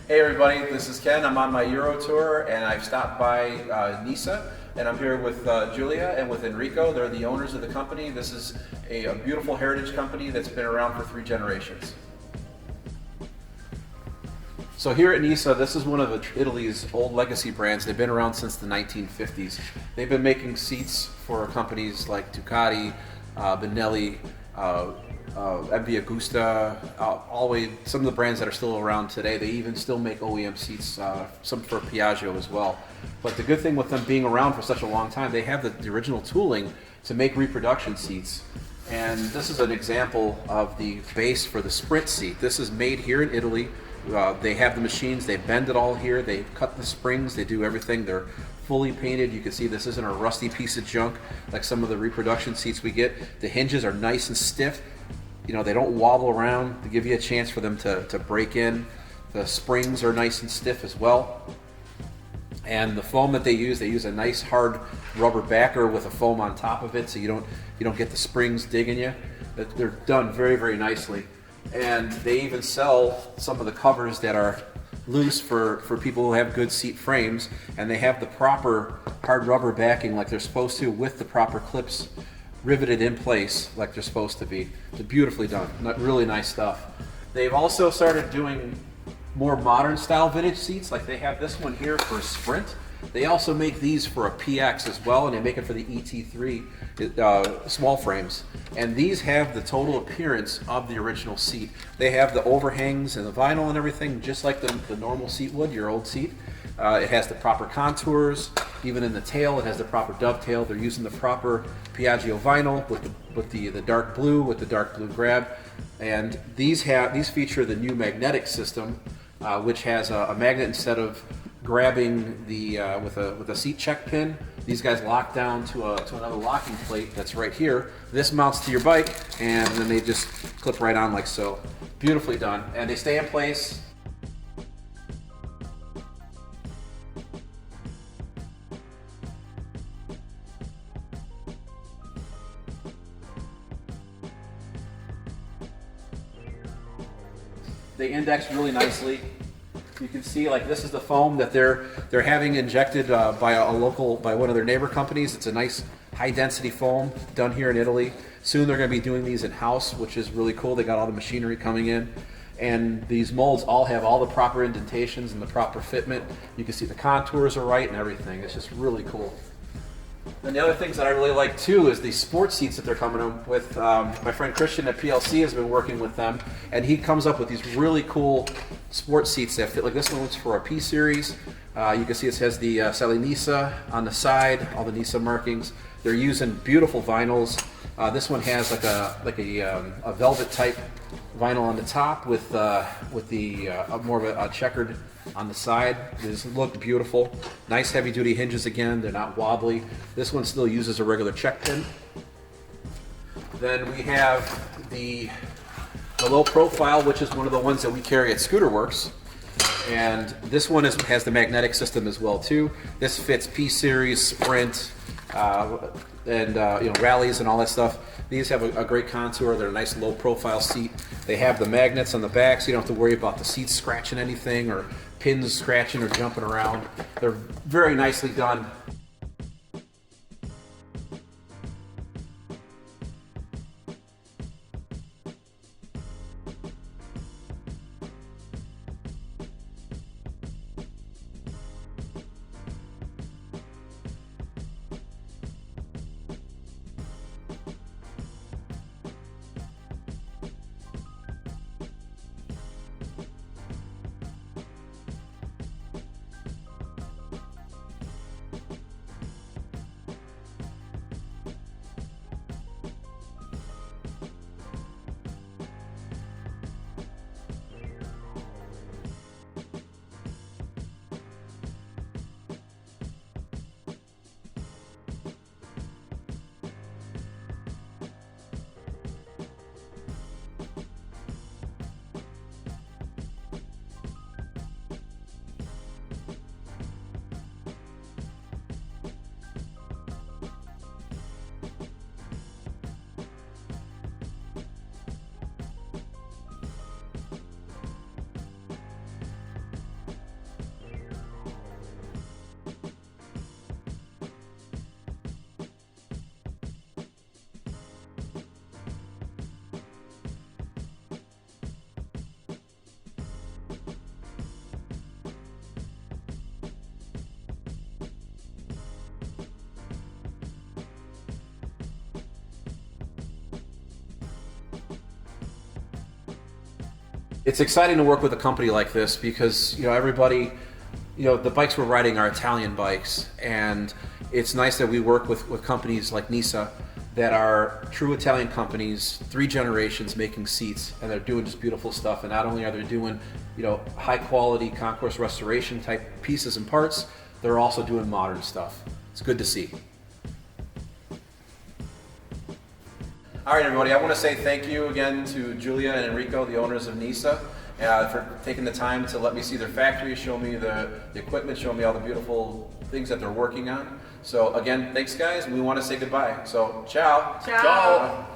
Hey everybody, this is Ken. I'm on my Euro tour and I've stopped by Nisa and I'm here with Giulia and with Enrico. They're the owners of the company. This is a beautiful heritage company that's been around for 3 generations. So here at Nisa, this is one of Italy's old legacy brands. They've been around since the 1950s. They've been making seats for companies like Ducati, Benelli, MV Agusta, all the way, some of the brands that are still around today. They even still make OEM seats, some for Piaggio as well. But the good thing with them being around for such a long time, they have the original tooling to make reproduction seats. And this is an example of the base for the Sprint seat. This is made here in Italy. They have the machines, they bend it all here, they cut the springs, they do everything. They're fully painted. You can see this isn't a rusty piece of junk like some of the reproduction seats we get. The hinges are nice and stiff. You know, they don't wobble around to give you a chance for them to break in. The springs are nice and stiff as well. And the foam that they use a nice hard rubber backer with a foam on top of it so you don't get the springs digging you. They're done very, very nicely. And they even sell some of the covers that are loose for people who have good seat frames, and they have the proper hard rubber backing like they're supposed to with the proper clips riveted in place like they're supposed to be. It's beautifully done, really nice stuff. They've also started doing more modern style vintage seats, like they have this one here for a Sprint. They also make these for a PX as well, and they make it for the ET3 small frames. And these have the total appearance of the original seat. They have the overhangs and the vinyl and everything, just like the normal seat would, your old seat. It has the proper contours. Even in the tail, it has the proper dovetail. They're using the proper Piaggio vinyl with the dark blue, with the dark blue grab. And these feature the new magnetic system, which has a magnet instead of grabbing the with a seat check pin. These guys lock down to another locking plate that's right here. This mounts to your bike, and then they just clip right on like so. Beautifully done, and they stay in place. They index really nicely. You can see, like, this is the foam that they're having injected by one of their neighbor companies. It's a nice high density foam done here in Italy. Soon they're going to be doing these in house, which is really cool. They got all the machinery coming in, and these molds all have all the proper indentations and the proper fitment. You can see the contours are right and everything. It's just really cool. And the other things that I really like too is the sports seats that they're coming up with. My friend Christian at PLC has been working with them, and he comes up with these really cool sports seats that fit. Like this one's for a P series. You can see it says the Sally Nisa on the side, all the Nisa markings. They're using beautiful vinyls. This one has like a velvet type vinyl on the top with more of a checkered on the side. These look beautiful. Nice heavy duty hinges again. They're not wobbly. This one still uses a regular check pin. Then we have the low profile, which is one of the ones that we carry at Scooterworks. And this one has the magnetic system as well too. This fits P series, Sprint, and rallies and all that stuff. These have a great contour. They're a nice low profile seat. They have the magnets on the back, so you don't have to worry about the seats scratching anything or pins scratching or jumping around. They're very nicely done. it's exciting to work with a company like this because, everybody, the bikes we're riding are Italian bikes, and it's nice that we work with companies like Nisa that are true Italian companies, 3 generations making seats, and they're doing just beautiful stuff. And not only are they doing, high quality concourse restoration type pieces and parts, they're also doing modern stuff. It's good to see. All right, everybody, I want to say thank you again to Giulia and Enrico, the owners of Nisa, for taking the time to let me see their factory, show me the equipment, show me all the beautiful things that they're working on. So again, thanks guys, and we want to say goodbye. So, ciao. Ciao.